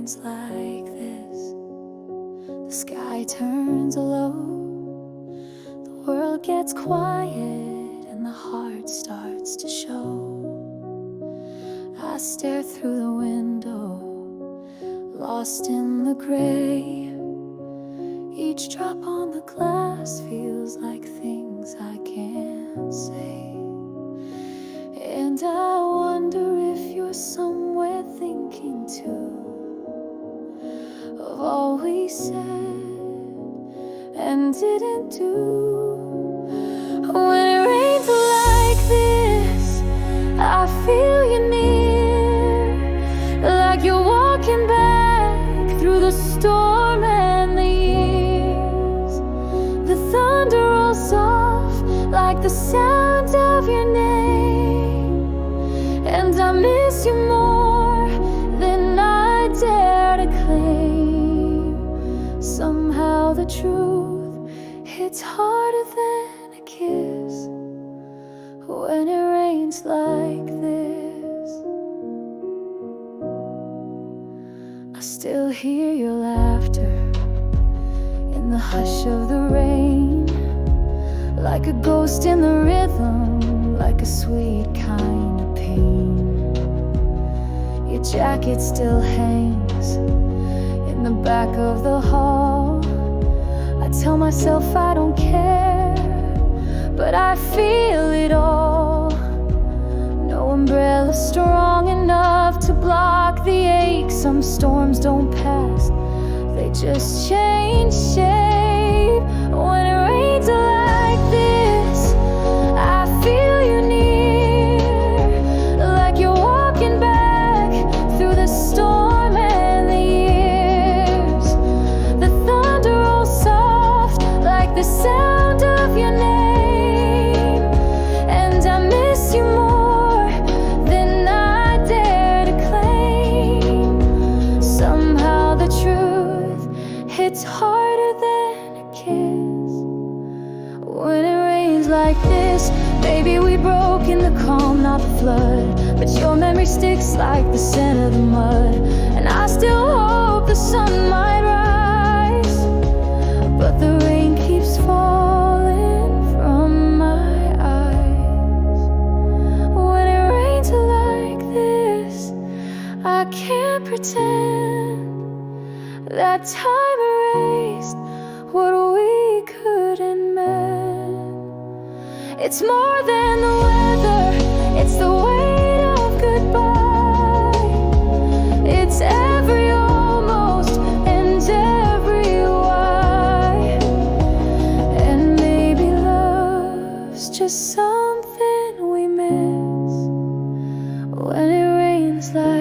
rains like this, the sky turns low, the world gets quiet, and the heart starts to show. I stare through the window, lost in the gray. Each drop on the glass feels like things I can't say. And I wonder if you're somewhere thinking too of all we said and didn't do. When it rains like this, I feel you near, like you're walking back through the storm and the years. The thunder rolls off like the sound of your name, and I miss you more than I dare to claim. Somehow the truth hits harder than a kiss when it rains like this. I still hear your laughter in the hush of the rain, like a ghost in the rhythm, like a sweet kind of pain. Your jacket still hangs in the back of the hall. I tell myself I don't care, but I feel it all. No umbrella strong enough to block the ache. Some storms don't pass, they just change shape. When it rains like this, I feel you near, like you're walking back through the storm and the years. The thunder rolls soft like the sound of your name, and I miss you more than I dare to claim. Somehow the truth hits harder than a kiss when it rains like this. Baby, we broke in the calm, not the flood, but your memory sticks like the scent of the mud. And I still hope the sun might rise, but the rain keeps falling from my eyes. When it rains like this, I can't pretend that time erased what we couldn't mend. It's more than the weather, it's the weight of goodbye. It's every almost and every why. And maybe love's just something we miss when it rains like